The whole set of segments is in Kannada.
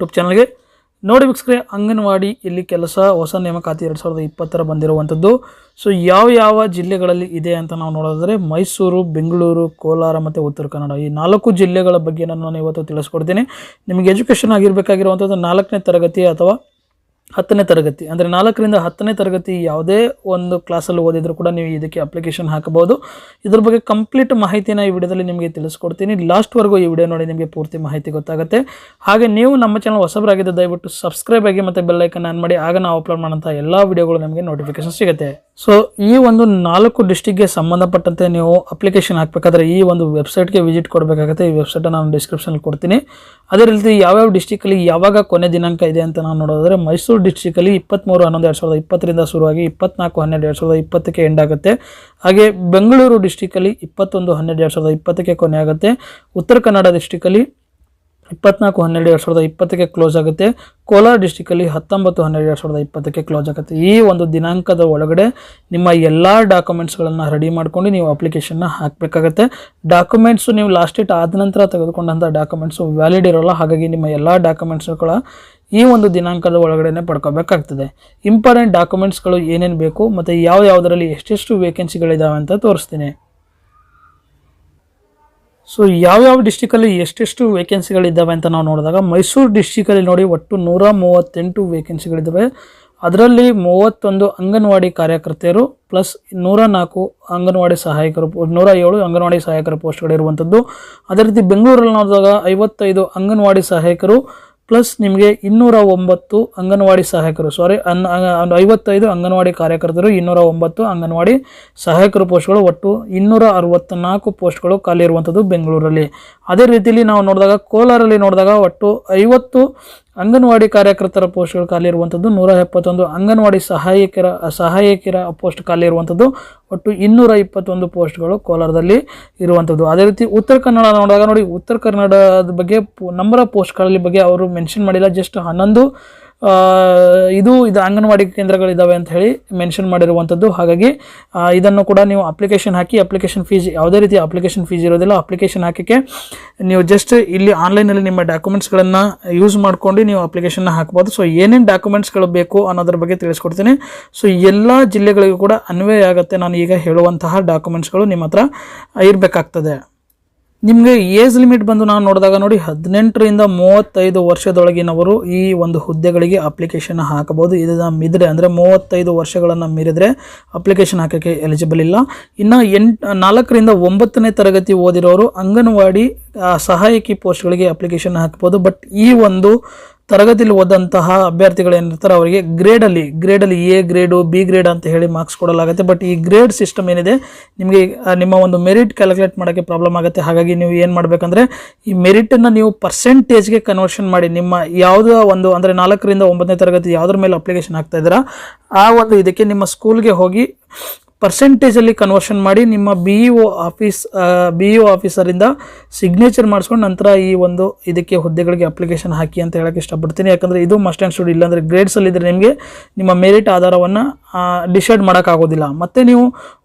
ಯೂಟ್ಯೂಬ್ ಚಾನಲ್ಗೆ ನೋಡಿ ವೀಕ್ಷಕರೇ. ಅಂಗನವಾಡಿ ಇಲ್ಲಿ ಕೆಲಸ ಹೊಸ ನೇಮಕಾತಿ 2020 ಬಂದಿರುವಂಥದ್ದು. ಸೊ ಯಾವ ಜಿಲ್ಲೆಗಳಲ್ಲಿ ಇದೆ ಅಂತ ನಾವು ನೋಡೋದಾದರೆ ಮೈಸೂರು, ಬೆಂಗಳೂರು, ಕೋಲಾರ ಮತ್ತು ಉತ್ತರ ಕನ್ನಡ ಈ 4 ಜಿಲ್ಲೆಗಳ ಬಗ್ಗೆ ನಾನು ಇವತ್ತು ತಿಳಿಸ್ಕೊಡ್ತೀನಿ. ನಿಮಗೆ ಎಜುಕೇಷನ್ ಆಗಿರಬೇಕಾಗಿರುವಂಥದ್ದು 4ನೇ ತರಗತಿ ಅಥವಾ 10ನೇ ತರಗತಿ, ಅಂದರೆ 4ರಿಂದ 10ನೇ ತರಗತಿ ಯಾವುದೇ ಒಂದು ಕ್ಲಾಸಲ್ಲಿ ಓದಿದ್ರು ಕೂಡ ನೀವು ಇದಕ್ಕೆ ಅಪ್ಲಿಕೇಶನ್ ಹಾಕಬಹುದು. ಇದ್ರ ಬಗ್ಗೆ ಕಂಪ್ಲೀಟ್ ಮಾಹಿತಿನ ಈ ವಿಡಿಯೋದಲ್ಲಿ ನಿಮಗೆ ತಿಳಿಸ್ಕೊಡ್ತೀನಿ. ಲಾಸ್ಟ್ವರೆಗೂ ಈ ವಿಡಿಯೋ ನೋಡಿ, ನಿಮಗೆ ಪೂರ್ತಿ ಮಾಹಿತಿ ಗೊತ್ತಾಗುತ್ತೆ. ಹಾಗೆ ನೀವು ನಮ್ಮ ಚಾನಲ್ ಹೊಸಬರಾಗಿದ್ದರೆ ದಯವಿಟ್ಟು ಸಬ್ಸ್ಕ್ರೈಬ್ ಆಗಿ ಮತ್ತು ಬೆಲ್ ಐಕನ್ ಆನ್ ಮಾಡಿ, ಆಗ ನಾವು ಅಪ್ಲೋಡ್ ಮಾಡೋಂಥ ಎಲ್ಲ ವಿಡಿಯೋಗಳು ನಿಮಗೆ ನೋಟಿಫಿಕೇಶನ್ ಸಿಗುತ್ತೆ. ಸೊ ಈ ಒಂದು 4 ಡಿಸ್ಟಿಕ್ಗೆ ಸಂಬಂಧಪಟ್ಟಂತೆ ನೀವು ಅಪ್ಲಿಕೇಶನ್ ಹಾಕಬೇಕಾದ್ರೆ ಈ ಒಂದು ವೆಬ್ಸೈಟ್ಗೆ ವಿಸಿಟ್ ಕೊಡಬೇಕಾಗುತ್ತೆ. ಈ ವೆಬ್ಸೈಟ್ ನಾನು ಡಿಸ್ಕ್ರಿಪ್ಷನಲ್ಲಿ ಕೊಡ್ತೀನಿ. ಅದೇ ರೀತಿ ಯಾವ್ಯಾವ ಡಿಸ್ಟಿಕಲ್ಲಿ ಯಾವಾಗ ಕೊನೆ ದಿನಾಂಕ ಇದೆ ಅಂತ ನಾವು ನೋಡೋದಾದರೆ ಮೈಸೂರು ಡಿಸ್ಟಿಕಲ್ಲಿ 23/11/2020 ಶುರುವಾಗಿ 24/12/2020 ಎಂಡ್ ಆಗುತ್ತೆ. ಹಾಗೆ ಬೆಂಗಳೂರು ಡಿಸ್ಟಿಕಲ್ಲಿ 21/12/2020 ಕೊನೆ ಆಗುತ್ತೆ. ಉತ್ತರ ಕನ್ನಡ ಡಿಸ್ಟಿಕಲ್ಲಿ 24/12/2020 ಕ್ಲೋಸ್ ಆಗುತ್ತೆ. ಕೋಲಾರ ಡಿಸ್ಟಿಕಲ್ಲಿ 19/12/2020 ಕ್ಲೋಸ್ ಆಗುತ್ತೆ. ಈ ಒಂದು ದಿನಾಂಕದ ಒಳಗಡೆ ನಿಮ್ಮ ಎಲ್ಲ ಡಾಕ್ಯುಮೆಂಟ್ಸ್ಗಳನ್ನು ರೆಡಿ ಮಾಡ್ಕೊಂಡು ನೀವು ಅಪ್ಲಿಕೇಶನ್ನ ಹಾಕಬೇಕಾಗತ್ತೆ. ಡಾಕ್ಯುಮೆಂಟ್ಸು ನೀವು ಲಾಸ್ಟ್ ಡೇಟ್ ಆದ ನಂತರ ತೆಗೆದುಕೊಂಡಂಥ ಡಾಕ್ಯುಮೆಂಟ್ಸು ವ್ಯಾಲಿಡ್ ಇರೋಲ್ಲ. ಹಾಗಾಗಿ ನಿಮ್ಮ ಎಲ್ಲ ಡಾಕ್ಯುಮೆಂಟ್ಸ್ಗಳ ಈ ಒಂದು ದಿನಾಂಕದ ಒಳಗಡೆ ಪಡ್ಕೋಬೇಕಾಗ್ತದೆ. ಇಂಪಾರ್ಟೆಂಟ್ ಡಾಕ್ಯುಮೆಂಟ್ಸ್ಗಳು ಏನೇನು ಬೇಕು ಮತ್ತು ಯಾವುದರಲ್ಲಿ ಎಷ್ಟೆಷ್ಟು ವೇಕೆನ್ಸಿಗಳಿದ್ದಾವೆ ಅಂತ ತೋರಿಸ್ತೀನಿ. ಸೊ ಯಾವ್ಯಾವ ಡಿಸ್ಟಿಕಲ್ಲಿ ಎಷ್ಟೆಷ್ಟು ವೇಕೆನ್ಸಿಗಳಿದ್ದಾವೆ ಅಂತ ನಾವು ನೋಡಿದಾಗ ಮೈಸೂರು ಡಿಸ್ಟಿಕಲ್ಲಿ ನೋಡಿ ಒಟ್ಟು 138 ವೇಕೆನ್ಸಿಗಳಿದ್ದಾವೆ. ಅದರಲ್ಲಿ 31 ಅಂಗನವಾಡಿ ಕಾರ್ಯಕರ್ತೆಯರು ಪ್ಲಸ್ 104 ಅಂಗನವಾಡಿ ಸಹಾಯಕರು, 107 ಅಂಗನವಾಡಿ ಸಹಾಯಕರ ಪೋಸ್ಟ್ಗಳಿರುವಂಥದ್ದು. ಅದೇ ರೀತಿ ಬೆಂಗಳೂರಲ್ಲಿ ನೋಡಿದಾಗ 55 ಅಂಗನವಾಡಿ ಸಹಾಯಕರು ಪ್ಲಸ್ ನಿಮಗೆ 209 ಅಂಗನವಾಡಿ ಸಹಾಯಕರು, 55 ಅಂಗನವಾಡಿ ಕಾರ್ಯಕರ್ತರು, 209 ಅಂಗನವಾಡಿ ಸಹಾಯಕರು ಪೋಸ್ಟ್ಗಳು, ಒಟ್ಟು 264 ಪೋಸ್ಟ್ಗಳು ಖಾಲಿ ಇರುವಂಥದ್ದು ಬೆಂಗಳೂರಲ್ಲಿ. ಅದೇ ರೀತಿಯಲ್ಲಿ ನಾವು ನೋಡಿದಾಗ ಕೋಲಾರಲ್ಲಿ ನೋಡಿದಾಗ ಒಟ್ಟು 50 ಅಂಗನವಾಡಿ ಕಾರ್ಯಕರ್ತರ ಪೋಸ್ಟ್ಗಳು ಖಾಲಿ ಇರುವಂಥದ್ದು, 171 ಅಂಗನವಾಡಿ ಸಹಾಯಕಿಯರ ಪೋಸ್ಟ್ ಖಾಲಿ ಇರುವಂಥದ್ದು, ಒಟ್ಟು 221 ಪೋಸ್ಟ್ಗಳು ಕೋಲಾರದಲ್ಲಿ ಇರುವಂಥದ್ದು. ಅದೇ ರೀತಿ ಉತ್ತರ ಕನ್ನಡ ನೋಡಿದಾಗ ನೋಡಿ, ಉತ್ತರ ಕನ್ನಡದ ಬಗ್ಗೆ ನಂಬರ್ ಆಫ್ ಪೋಸ್ಟ್ಗಳಲ್ಲಿ ಬಗ್ಗೆ ಅವರು ಮೆನ್ಷನ್ ಮಾಡಿಲ್ಲ. ಜಸ್ಟ್ 11 ಇದು ಅಂಗನವಾಡಿ ಕೇಂದ್ರಗಳಿದ್ದಾವೆ ಅಂತ ಹೇಳಿ ಮೆನ್ಷನ್ ಮಾಡಿರುವಂಥದ್ದು. ಹಾಗಾಗಿ ಇದನ್ನು ಕೂಡ ನೀವು ಅಪ್ಲಿಕೇಶನ್ ಹಾಕಿ, ಅಪ್ಲಿಕೇಶನ್ ಫೀಸ್ ಯಾವುದೇ ರೀತಿ ಅಪ್ಲಿಕೇಶನ್ ಫೀಸ್ ಇರೋದಿಲ್ಲ. ಅಪ್ಲಿಕೇಶನ್ ಹಾಕೋಕ್ಕೆ ನೀವು ಜಸ್ಟ್ ಇಲ್ಲಿ ಆನ್ಲೈನಲ್ಲಿ ನಿಮ್ಮ ಡಾಕ್ಯುಮೆಂಟ್ಸ್ಗಳನ್ನು ಯೂಸ್ ಮಾಡ್ಕೊಂಡು ನೀವು ಅಪ್ಲಿಕೇಶನ್ನ ಹಾಕ್ಬೋದು. ಸೊ ಏನೇನು ಡಾಕ್ಯುಮೆಂಟ್ಸ್ಗಳು ಬೇಕು ಅನ್ನೋದ್ರ ಬಗ್ಗೆ ತಿಳಿಸ್ಕೊಡ್ತೀನಿ. ಸೊ ಎಲ್ಲ ಜಿಲ್ಲೆಗಳಿಗೂ ಕೂಡ ಅನ್ವಯ ಆಗುತ್ತೆ ನಾನು ಈಗ ಹೇಳುವಂತಹ ಡಾಕ್ಯುಮೆಂಟ್ಸ್ಗಳು ನಿಮ್ಮ ಹತ್ರ ಇರಬೇಕಾಗ್ತದೆ. ನಿಮಗೆ ಏಜ್ ಲಿಮಿಟ್ ಬಂದು ನಾವು ನೋಡಿದಾಗ ನೋಡಿ 18ರಿಂದ 35 ವರ್ಷದೊಳಗಿನವರು ಈ ಒಂದು ಹುದ್ದೆಗಳಿಗೆ ಅಪ್ಲಿಕೇಶನ್ ಹಾಕಬಹುದು. ಇದನ್ನು ಮಿದ್ರೆ ಅಂದರೆ 35 ವರ್ಷಗಳನ್ನು ಮೀರಿದರೆ ಅಪ್ಲಿಕೇಶನ್ ಹಾಕೋಕ್ಕೆ ಎಲಿಜಿಬಲ್ ಇಲ್ಲ. ಇನ್ನು 4ರಿಂದ 9ನೇ ತರಗತಿ ಓದಿರೋರು ಅಂಗನವಾಡಿ ಸಹಾಯಕಿ ಪೋಸ್ಟ್ಗಳಿಗೆ ಅಪ್ಲಿಕೇಶನ್ ಹಾಕ್ಬೋದು. ಬಟ್ ಈ ಒಂದು ತರಗತಿಯಲ್ಲಿ ಓದಂತಹ ಅಭ್ಯರ್ಥಿಗಳು ಏನಿರ್ತಾರೆ ಅವರಿಗೆ ಗ್ರೇಡಲ್ಲಿ ಎ ಗ್ರೇಡು, ಬಿ ಗ್ರೇಡ್ ಅಂತ ಹೇಳಿ ಮಾರ್ಕ್ಸ್ ಕೊಡಲಾಗುತ್ತೆ. ಬಟ್ ಈ ಗ್ರೇಡ್ ಸಿಸ್ಟಮ್ ಏನಿದೆ ನಿಮಗೆ ನಿಮ್ಮ ಒಂದು ಮೆರಿಟ್ ಕ್ಯಾಲ್ಕುಲೇಟ್ ಮಾಡೋಕ್ಕೆ ಪ್ರಾಬ್ಲಮ್ ಆಗುತ್ತೆ. ಹಾಗಾಗಿ ನೀವು ಏನು ಮಾಡಬೇಕಂದ್ರೆ ಈ ಮೆರಿಟನ್ನು ನೀವು ಪರ್ಸೆಂಟೇಜ್ಗೆ ಕನ್ವರ್ಷನ್ ಮಾಡಿ, ನಿಮ್ಮ ಯಾವುದೋ ಒಂದು ಅಂದರೆ 4ರಿಂದ 9ನೇ ತರಗತಿ ಯಾವುದ್ರ ಮೇಲೆ ಅಪ್ಲಿಕೇಶನ್ ಹಾಕ್ತಾ ಇದ್ದೀರಾ ಆ ಒಂದು ಇದಕ್ಕೆ ನಿಮ್ಮ ಸ್ಕೂಲ್ಗೆ ಹೋಗಿ ಪರ್ಸೆಂಟೇಜಲ್ಲಿ ಕನ್ವರ್ಷನ್ ಮಾಡಿ ನಿಮ್ಮ ಬಿ ಇ ಆಫೀಸರಿಂದ ಸಿಗ್ನೇಚರ್ ಮಾಡಿಸ್ಕೊಂಡು ನಂತರ ಈ ಒಂದು ಇದಕ್ಕೆ ಹುದ್ದೆಗಳಿಗೆ ಅಪ್ಲಿಕೇಶನ್ ಹಾಕಿ ಅಂತ ಹೇಳೋಕ್ಕೆ ಇಷ್ಟಪಡ್ತೀನಿ. ಯಾಕಂದರೆ ಇದು ಮಸ್ಟ್ ಆ್ಯಂಡ್ ಶುಡ್. ಇಲ್ಲಾಂದರೆ ಗ್ರೇಡ್ಸಲ್ಲಿದ್ದರೆ ನಿಮಗೆ ನಿಮ್ಮ ಮೆರಿಟ್ ಆಧಾರವನ್ನು ಡಿಸೈಡ್ ಮಾಡೋಕ್ಕಾಗೋದಿಲ್ಲ. ಮತ್ತು ನೀವು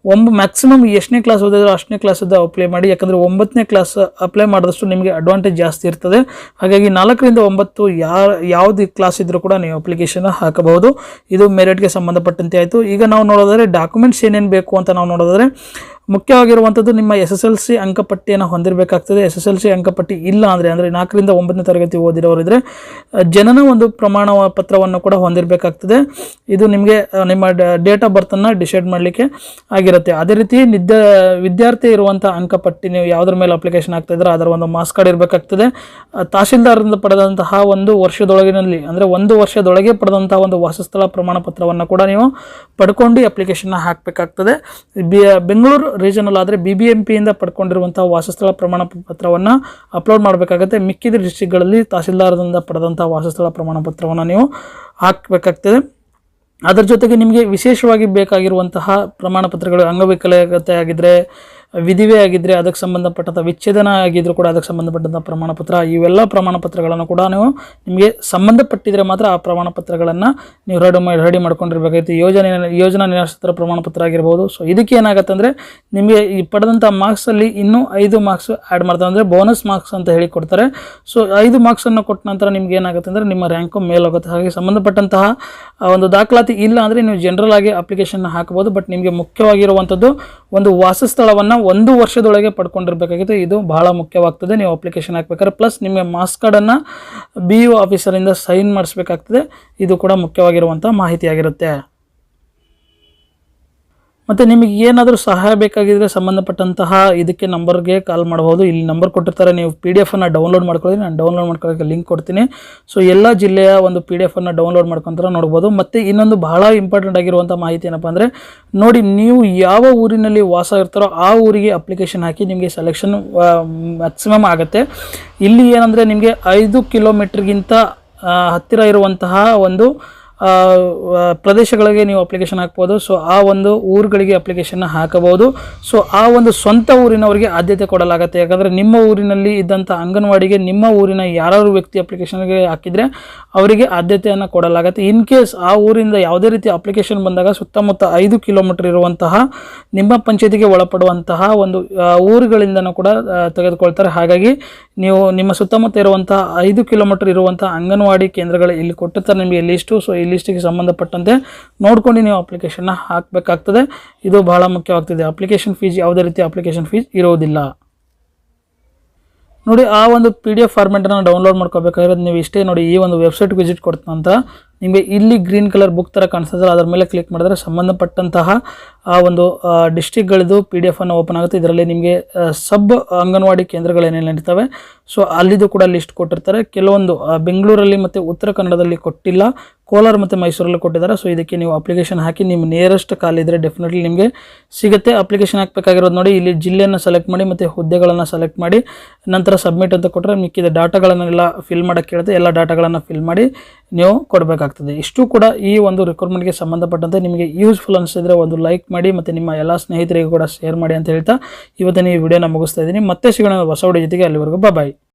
ಮ್ಯಾಕ್ಸಿಮಮ್ ಎಷ್ಟನೇ ಕ್ಲಾಸ್ ಓದಿದ್ರೆ ಅಷ್ಟನೇ ಕ್ಲಾಸದ್ದು ಅಪ್ಲೈ ಮಾಡಿ. ಯಾಕಂದರೆ 9ನೇ ಕ್ಲಾಸ್ ಅಪ್ಲೈ ಮಾಡಿದಷ್ಟು ನಿಮಗೆ ಅಡ್ವಾಂಟೇಜ್ ಜಾಸ್ತಿ ಇರ್ತದೆ. ಹಾಗಾಗಿ 4ರಿಂದ 9 ಯಾವುದು ಕ್ಲಾಸ್ ಇದ್ದರೂ ಕೂಡ ನೀವು ಅಪ್ಲಿಕೇಶನ್ ಹಾಕಬಹುದು. ಇದು ಮೆರಿಟ್ಗೆ ಸಂಬಂಧಪಟ್ಟಂತೆ ಆಯಿತು. ಈಗ ನಾವು ನೋಡೋದಾದರೆ ಡಾಕ್ಯುಮೆಂಟ್ಸ್ ಏನೇನು ಬೇಕು ಅಂತ ನಾವು ನೋಡೋದಾದರೆ ಮುಖ್ಯವಾಗಿರುವಂಥದ್ದು ನಿಮ್ಮ SSLC ಅಂಕಪಟ್ಟಿಯನ್ನು ಹೊಂದಿರಬೇಕಾಗ್ತದೆ. SSLC ಅಂಕಪಟ್ಟಿ ಇಲ್ಲ ಅಂದರೆ 4ರಿಂದ 9ನೇ ತರಗತಿ ಓದಿರೋರಿದ್ರೆ ಜನನ ಒಂದು ಪ್ರಮಾಣ ಪತ್ರವನ್ನು ಕೂಡ ಹೊಂದಿರಬೇಕಾಗ್ತದೆ. ಇದು ನಿಮಗೆ ನಿಮ್ಮ ಡೇಟ್ ಆಫ್ ಬರ್ತನ್ನು ಡಿಸೈಡ್ ಮಾಡಲಿಕ್ಕೆ ಆಗಿರುತ್ತೆ. ಅದೇ ರೀತಿ ವಿದ್ಯಾರ್ಥಿ ಇರುವಂಥ ಅಂಕಪಟ್ಟಿ ನೀವು ಯಾವುದ್ರ ಮೇಲೆ ಅಪ್ಲಿಕೇಶನ್ ಆಗ್ತಾ ಇದ್ರೆ ಅದರ ಒಂದು ಮಾರ್ಕ್ಸ್ ಕಾರ್ಡ್ ಇರಬೇಕಾಗ್ತದೆ. ತಹಶೀಲ್ದಾರರಿಂದ ಪಡೆದಂತಹ 1 ವರ್ಷದೊಳಗಿನಲ್ಲಿ ಅಂದರೆ 1 ವರ್ಷದೊಳಗೆ ಪಡೆದಂತಹ ಒಂದು ವಾಸಸ್ಥಳ ಪ್ರಮಾಣ ಪತ್ರವನ್ನು ಕೂಡ ನೀವು ಪಡ್ಕೊಂಡು ಅಪ್ಲಿಕೇಶನ್ನ ಹಾಕಬೇಕಾಗ್ತದೆ. ಬೆಂಗಳೂರು ರೀಜನಲ್ ಆದರೆ BBMPಯಿಂದ ಪಡ್ಕೊಂಡಿರುವಂಥ ವಾಸಸ್ಥಳ ಪ್ರಮಾಣ ಪತ್ರವನ್ನು ಅಪ್ಲೋಡ್ ಮಾಡಬೇಕಾಗುತ್ತೆ. ಮಿಕ್ಕಿದ ಡಿಸ್ಟ್ರಿಕ್ಟ್ಗಳಲ್ಲಿ ತಹಶೀಲ್ದಾರದಿಂದ ಪಡೆದಂಥ ವಾಸಸ್ಥಳ ಪ್ರಮಾಣ ಪತ್ರವನ್ನು ನೀವು ಹಾಕಬೇಕಾಗ್ತದೆ. ಅದರ ಜೊತೆಗೆ ನಿಮಗೆ ವಿಶೇಷವಾಗಿ ಬೇಕಾಗಿರುವಂತಹ ಪ್ರಮಾಣ ಪತ್ರಗಳು ಅಂಗವಿಕಲತೆ ಆಗಿದ್ದರೆ ವಿಧಿವೆ ಆಗಿದ್ದರೆ ಅದಕ್ಕೆ ಸಂಬಂಧಪಟ್ಟಂಥ ವಿಚ್ಛೇದನ ಆಗಿದ್ದರೂ ಕೂಡ ಅದಕ್ಕೆ ಸಂಬಂಧಪಟ್ಟಂಥ ಪ್ರಮಾಣ ಪತ್ರ, ಇವೆಲ್ಲ ಪ್ರಮಾಣ ಪತ್ರಗಳನ್ನು ಕೂಡ ನೀವು ನಿಮಗೆ ಸಂಬಂಧಪಟ್ಟಿದ್ರೆ ಮಾತ್ರ ಆ ಪ್ರಮಾಣ ಪತ್ರಗಳನ್ನು ನೀವು ರೆಡಿ ಮಾಡ್ಕೊಂಡಿರ್ಬೇಕಾಗಿತ್ತು. ಯೋಜನಾ ನಿರಾಶ್ರಿತರ ಪ್ರಮಾಣ ಪತ್ರ ಆಗಿರ್ಬೋದು. ಸೊ ಇದಕ್ಕೆ ಏನಾಗುತ್ತೆ ಅಂದರೆ ನಿಮಗೆ ಈ ಪಡೆದಂಥ ಮಾರ್ಕ್ಸಲ್ಲಿ ಇನ್ನೂ 5 ಮಾರ್ಕ್ಸ್ ಆ್ಯಡ್ ಮಾಡ್ತಾರೆ, ಅಂದರೆ ಬೋನಸ್ ಮಾರ್ಕ್ಸ್ ಅಂತ ಹೇಳಿ ಕೊಡ್ತಾರೆ. ಸೊ 5 ಮಾರ್ಕ್ಸನ್ನು ಕೊಟ್ಟ ನಂತರ ನಿಮ್ಗೆ ಏನಾಗುತ್ತೆ ಅಂದರೆ ನಿಮ್ಮ ರ್ಯಾಂಕು ಮೇಲೋಗುತ್ತೆ. ಹಾಗೆ ಸಂಬಂಧಪಟ್ಟಂತಹ ಒಂದು ದಾಖಲಾತಿ ಇಲ್ಲ ಅಂದರೆ ನೀವು ಜನರಲ್ ಆಗಿ ಅಪ್ಲಿಕೇಶನ್ ಹಾಕಬಹುದು. ಬಟ್ ನಿಮಗೆ ಮುಖ್ಯವಾಗಿರುವಂಥದ್ದು ಒಂದು ವಾಸಸ್ಥಳವನ್ನು 1 ವರ್ಷದೊಳಗೆ ಪಡ್ಕೊಂಡಿರ್ಬೇಕಾಗಿತ್ತು. ಇದು ಬಹಳ ಮುಖ್ಯವಾಗ್ತದೆ ನೀವು ಅಪ್ಲಿಕೇಶನ್ ಹಾಕ್ಬೇಕಾದ್ರೆ. ಪ್ಲಸ್ ನಿಮಗೆ ಮಾರ್ಕ್ಸ್ ಕಾರ್ಡನ್ನು BO ಆಫೀಸರಿಂದ ಸೈನ್ ಮಾಡಿಸ್ಬೇಕಾಗ್ತದೆ. ಇದು ಕೂಡ ಮುಖ್ಯವಾಗಿರುವಂಥ ಮಾಹಿತಿಯಾಗಿರುತ್ತೆ. ಮತ್ತು ನಿಮಗೆ ಏನಾದರೂ ಸಹಾಯ ಬೇಕಾಗಿದ್ದರೆ ಸಂಬಂಧಪಟ್ಟಂತಹ ಇದಕ್ಕೆ ನಂಬರ್ಗೆ ಕಾಲ್ ಮಾಡ್ಬೋದು. ಇಲ್ಲಿ ನಂಬರ್ ಕೊಟ್ಟಿರ್ತಾರೆ, ನೀವು PDF ಅನ್ನು ಡೌನ್ಲೋಡ್ ಮಾಡ್ಕೊಳ್ಳಿ. ನಾನು ಡೌನ್ಲೋಡ್ ಮಾಡ್ಕೊಳ್ಳೋಕ್ಕೆ ಲಿಂಕ್ ಕೊಡ್ತೀನಿ. ಸೊ ಎಲ್ಲ ಜಿಲ್ಲೆಯ ಒಂದು PDF ಅನ್ನು ಡೌನ್ಲೋಡ್ ಮಾಡ್ಕೊಂತಾರೆ ನೋಡ್ಬೋದು. ಮತ್ತು ಇನ್ನೊಂದು ಬಹಳ ಇಂಪಾರ್ಟೆಂಟ್ ಆಗಿರುವಂಥ ಮಾಹಿತಿ ಏನಪ್ಪ ಅಂದರೆ ನೋಡಿ, ನೀವು ಯಾವ ಊರಿನಲ್ಲಿ ವಾಸ ಇರ್ತಾರೋ ಆ ಊರಿಗೆ ಅಪ್ಲಿಕೇಶನ್ ಹಾಕಿ ನಿಮಗೆ ಸೆಲೆಕ್ಷನ್ ಮ್ಯಾಕ್ಸಿಮಮ್ ಆಗುತ್ತೆ. ಇಲ್ಲಿ ಏನಂದರೆ ನಿಮಗೆ 5 ಕಿಲೋಮೀಟ್ರಿಗಿಂತ ಹತ್ತಿರ ಇರುವಂತಹ ಒಂದು ಪ್ರದೇಶಗಳಿಗೆ ನೀವು ಅಪ್ಲಿಕೇಶನ್ ಹಾಕ್ಬೋದು. ಸೊ ಆ ಒಂದು ಊರುಗಳಿಗೆ ಅಪ್ಲಿಕೇಶನ್ ಹಾಕಬಹುದು. ಸೊ ಆ ಒಂದು ಸ್ವಂತ ಊರಿನವರಿಗೆ ಆದ್ಯತೆ ಕೊಡಲಾಗುತ್ತೆ. ಯಾಕಂದರೆ ನಿಮ್ಮ ಊರಿನಲ್ಲಿ ಇದ್ದಂಥ ಅಂಗನವಾಡಿಗೆ ನಿಮ್ಮ ಊರಿನ ಯಾರು ವ್ಯಕ್ತಿ ಅಪ್ಲಿಕೇಶನ್ಗೆ ಹಾಕಿದರೆ ಅವರಿಗೆ ಆದ್ಯತೆಯನ್ನು ಕೊಡಲಾಗುತ್ತೆ. ಇನ್ ಕೇಸ್ ಆ ಊರಿಂದ ಯಾವುದೇ ರೀತಿ ಅಪ್ಲಿಕೇಶನ್ ಬಂದಾಗ ಸುತ್ತಮುತ್ತ 5 ಕಿಲೋಮೀಟರ್ ಇರುವಂತಹ ನಿಮ್ಮ ಪಂಚಾಯತಿಗೆ ಒಳಪಡುವಂತಹ ಒಂದು ಊರುಗಳಿಂದನೂ ಕೂಡ ತೆಗೆದುಕೊಳ್ತಾರೆ. ಹಾಗಾಗಿ ನೀವು ನಿಮ್ಮ ಸುತ್ತಮುತ್ತ ಇರುವಂತಹ 5 ಕಿಲೋಮೀಟರ್ ಇರುವಂತಹ ಅಂಗನವಾಡಿ ಕೇಂದ್ರಗಳು ಇಲ್ಲಿ ಕೊಟ್ಟಿರ್ತಾರೆ ನಿಮಗೆ ಲಿಸ್ಟು. ಸೊ ಈ ಲಿಸ್ಟಿಗೆ ಸಂಬಂಧಪಟ್ಟಂತೆ ನೋಡ್ಕೊಂಡು ನೀವು ಅಪ್ಲಿಕೇಶನ್ನ ಹಾಕಬೇಕಾಗ್ತದೆ. ಇದು ಬಹಳ ಮುಖ್ಯವಾಗ್ತದೆ. ಅಪ್ಲಿಕೇಶನ್ ಫೀಸ್ ಯಾವುದೇ ರೀತಿ ಅಪ್ಲಿಕೇಶನ್ ಫೀಸ್ ಇರೋದಿಲ್ಲ. ನೋಡಿ, ಆ ಒಂದು PDF ಫಾರ್ಮೆಟನ್ನು ಡೌನ್ಲೋಡ್ ಮಾಡ್ಕೋಬೇಕಾಗಿರೋದು ನೀವು ಇಷ್ಟೇ. ನೋಡಿ, ಈ ಒಂದು ವೆಬ್ಸೈಟ್ ವಿಸಿಟ್ ಕೊಡ್ತ ನಂತರ ನಿಮಗೆ ಇಲ್ಲಿ ಗ್ರೀನ್ ಕಲರ್ ಬುಕ್ ಥರ ಕಾಣಿಸ್ತದೆ, ಅದರ ಮೇಲೆ ಕ್ಲಿಕ್ ಮಾಡಿದ್ರೆ ಸಂಬಂಧಪಟ್ಟಂತಹ ಆ ಒಂದು ಡಿಸ್ಟ್ರಿಕ್ಟ್ಗಳದ್ದು PDF ಅನ್ನು ಓಪನ್ ಆಗುತ್ತೆ. ಇದರಲ್ಲಿ ನಿಮಗೆ ಸಬ್ ಅಂಗನವಾಡಿ ಕೇಂದ್ರಗಳೇನೇನು ಇರ್ತವೆ ಸೊ ಅಲ್ಲಿದು ಕೂಡ ಲಿಸ್ಟ್ ಕೊಟ್ಟಿರ್ತಾರೆ. ಕೆಲವೊಂದು ಬೆಂಗಳೂರಲ್ಲಿ ಮತ್ತು ಉತ್ತರ ಕನ್ನಡದಲ್ಲಿ ಕೊಟ್ಟಿಲ್ಲ, ಕೋಲಾರ ಮತ್ತು ಮೈಸೂರಲ್ಲಿ ಕೊಟ್ಟಿದ್ದಾರೆ. ಸೊ ಇದಕ್ಕೆ ನೀವು ಅಪ್ಲಿಕೇಶನ್ ಹಾಕಿ ನಿಮ್ಮ ನಿಯರೆಸ್ಟ್ ಕಾಲಿದ್ರೆ ಡೆಫಿನೆಟ್ಲಿ ನಿಮಗೆ ಸಿಗುತ್ತೆ. ಅಪ್ಲಿಕೇಶನ್ ಹಾಕಬೇಕಾಗಿರೋದು ನೋಡಿ, ಇಲ್ಲಿ ಜಿಲ್ಲೆಯನ್ನು ಸೆಲೆಕ್ಟ್ ಮಾಡಿ ಮತ್ತು ಹುದ್ದೆಗಳನ್ನು ಸೆಲೆಕ್ಟ್ ಮಾಡಿ ನಂತರ ಸಬ್ಮಿಟ್ ಅಂತ ಕೊಟ್ಟರೆ ಮಿಕ್ಕಿದ ಡಾಟಾಗಳನ್ನೆಲ್ಲ ಫಿಲ್ ಮಾಡೋಕ್ಕೆ ಕೇಳುತ್ತೆ. ಎಲ್ಲ ಡಾಟಾಗಳನ್ನು ಫಿಲ್ ಮಾಡಿ ನೀವು ಕೊಡಬೇಕಾಗ್ತದೆ. ಇಷ್ಟು ಕೂಡ ಈ ಒಂದು ರಿಕ್ರೂಟ್ಮೆಂಟ್ಗೆ ಸಂಬಂಧಪಟ್ಟಂತೆ ನಿಮಗೆ ಯೂಸ್ಫುಲ್ ಅನಿಸಿದ್ರೆ ಒಂದು ಲೈಕ್ ಮಾಡಿ ಮತ್ತು ನಿಮ್ಮ ಎಲ್ಲ ಸ್ನೇಹಿತರಿಗೂ ಕೂಡ ಶೇರ್ ಮಾಡಿ ಅಂತ ಹೇಳ್ತಾ ಇವತ್ತಿನ ಈ ವಿಡಿಯೋನ ಮುಗಿಸ್ತಾ ಇದ್ದೀನಿ. ಮತ್ತೆ ಸಿಗೋಣ ಹೊಸ ವಿಡಿಯೋ ಜೊತೆಗೆ. ಅಲ್ಲಿವರೆಗೂ ಬಾಯ್.